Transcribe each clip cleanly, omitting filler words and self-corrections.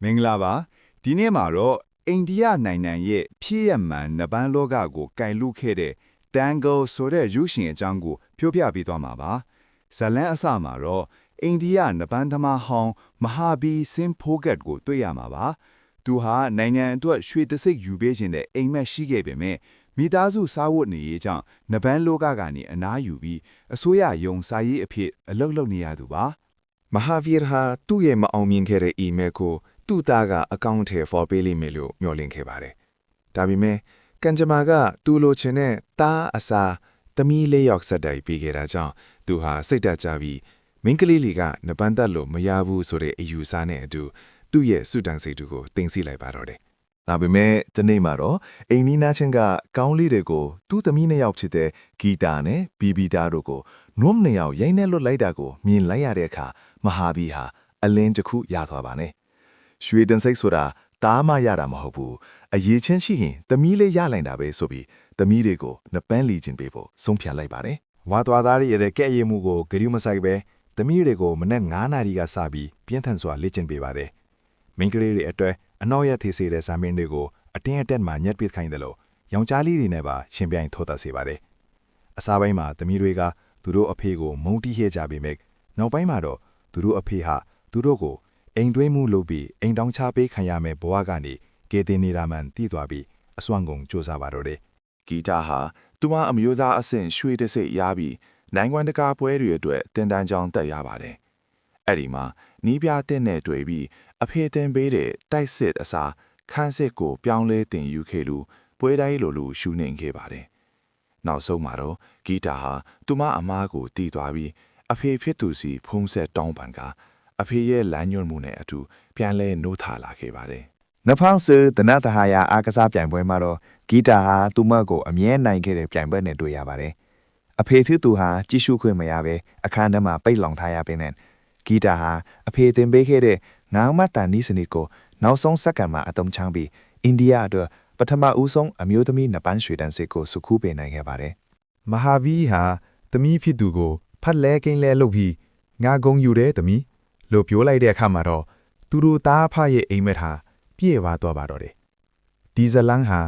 မင်္ဂလာပါဒီနေ့မှာတော့အိန္ဒိယနိုင်ငံရဲ့ဖြစ်ရမှန်နဗန်းလောကကိုကင်လူခဲ့တဲ့ Tangle ဆိုတဲ့ရုပ်ရှင်အကြောင်းကိုပြောပြပေးသွားမှာပါဇလန်အစမှာတော့အိန္ဒိယနဗန်းသမားဟောင်းမဟာဘီစင်ဖိုဂတ်ကိုတွေ့ရမှာပါသူဟာနိုင်ငံအတွက်ရွှေတစိတ်ယူပေးခြင်းတဲ့အိမ်မက်ရှိခဲ့ပေမဲ့မိသားစုစားဝတ်နေရေးကြောင့်နဗန်းလောကကနေအနားယူပြီးအစိုးရယုံစာရေးအဖြစ်အလုပ်လုပ်နေရသူပါမဟာဗီရာဟာသူ့ရဲ့မအောင်မြင်ခဲ့တဲ့ email ကိုသူ့သားကအကောင့်ထဲပေါ်ပေးလိမ့်မယ်လို့မျှော်လင့်ခဲ့ပါတယ်။ဒါပေမဲ့ကန်ဂျမာကသူ့လိုချင်တဲ့သားအစာသမီးလေးယောက်ဆက်တိုင်ပေးခဲ့တာကြောင့်သူဟာစိတ်တက်ကြပြီးမင်းကလေးလေးကနပန်းတက်လို့မရဘူးဆိုတဲ့အယူဆနဲ့အတူသူ့ရဲ့စုတန်စိတ်တူကိုတင်စီလိုက်ပါတော့တယ်။ဒါပေမဲ့ဒီနေ့မှာတော့အိမ်နီးနားချင်းကကောင်းလေးတွေကိုသူ့သမီးနှစ်ယောက်ဖြစ်တဲ့ဂီတာနဲ့ဘီဘီတာတို့ကိုနုံးနှစ်ယောက်ရိုင်းနဲ့လွတ်လိုက်တာကိုမြင်လိုက်ရတဲ့အခါမဟာဘီဟာအလင်းတစ်ခုရသွားပါနဲ့။ရွှေတန်စိတ်ဆိုတာတားမရတာမဟုတ်ဘူး။အရေးချင်းရှိရင်သမီးလေးရလိုက်တာပဲဆိုပြီးသမီးတွေကိုနပန်းလီချင်းပေးဖို့ဆုံးဖြတ်လိုက်ပါတယ်။ဝါသွားသားရဲ့ကဲ့ရဲ့မှုကိုဂရုမစိုက်ပဲသမီးတွေကိုမနက်9 နာရီကစပြီးပြင်းထန်စွာလေ့ကျင့်ပေးပါတယ်။မိန်းကလေးတွေအတွက်အနောက်ရသေးစေတဲ့ဇာမင်းတွေကိုအတင်းအတက်မှညှက်ပစ်ခိုင်းတယ်လို့ရောင်ကြားလေးတွေနဲ့ပါရှင်ပြိုင်ထိုးသက်စေပါတယ်။အစားပိုင်းမှာသမီးတွေကသူတို့အဖေကိုမုန်းတီးခဲ့ကြပေမဲ့နောက်ပိုင်းမှာတော့သူတို့အဖေဟာသူတို့ကိုအိမ်တွင်းမှုလုပ်ပြီးအိမ်တောင်ချပေးခံရမယ်ဘဝကနေကေတင်နေတာမှန်တည်သွားပြီးအစွမ်းကုန်စူးစမ်းပါတော့တယ်။ဂီတာဟာသူမအမျိုးသားအဆင့်ရွှေတစိတ်ရပြီးနိုင်ငံတကာပွဲတွေအတွက်တင်တန်းကြောင်းတက်ရပါတယ်။အဲ့ဒီမှာနီးပြတဲ့နဲ့တွေ့ပြီးအဖေတင်ပေးတဲ့တိုက်စစ်အစားခန်းစစ်ကိုပြောင်းလဲတင်ယူခဲ့လို့ပွဲတိုင်းလိုရှူနေခဲ့ပါတယ်။နောက်ဆုံးမှာတော့ဂီတာဟာသူမအမားကိုတီးသွားပြီးအဖေဖြစ်သူစီဖုံးဆက်တောင်းပန်ကအဖေရဲ့လမ်းညွှန်မှုနဲ့အတူပြန်လဲနှိုးထလာခဲ့ပါတယ်။နဖောင်းစတနတဟာယာအားကစားပြိုင်ပွဲမှာတော့ဂီတာဟာသူမကိုအမြဲနိုင်ခဲ့တဲ့ပြိုင်ပွဲနဲ့တွေ့ရပါတယ်။အဖေသူဟာကြည့်ရှုခွင့်မရဘဲအခန်းထဲမှာပိတ်လောင်ထားရပေနဲ့ဂီတာဟာအဖေတင်ပေးခဲ့တဲ့ငါးမတ်တန်နီးစနစ်ကိုနောက်ဆုံးစက္ကန့်မှာအသုံးချပြီးအိန္ဒိယအတွက်ပထမဦးဆုံးအမျိုးသမီးနပန်းရွှေတန်းစစ်ကိုစုခုပေးနိုင်ခဲ့ပါတယ်။မဟာဗီဟာသမီးဖြစ်သူကိုဖတ်လဲကိန်းလဲလုပ်ပြီးငါဂုံယူတဲ့သမီးလို့ပြောလိုက်တဲ့အခါမှာတော့သူတို့သားဖရဲ့အိမ်မက်ဟာပြည့်ဝသွားပါတော့တယ်။ဒီဇလန်ဟာ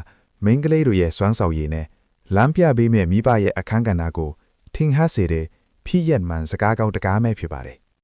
မိန်းကလေးတို့ရဲ့စွမ်းဆောင်ရည်နဲ့လမ်းပြပေးမဲ့မိဘရဲ့အခန်းကဏ္ဍကိုထင်ဟပ်စေတဲ့ဖြစ်ရမှန်စကားကောင်းတကားမဲ့ဖြစ်ပါတယ်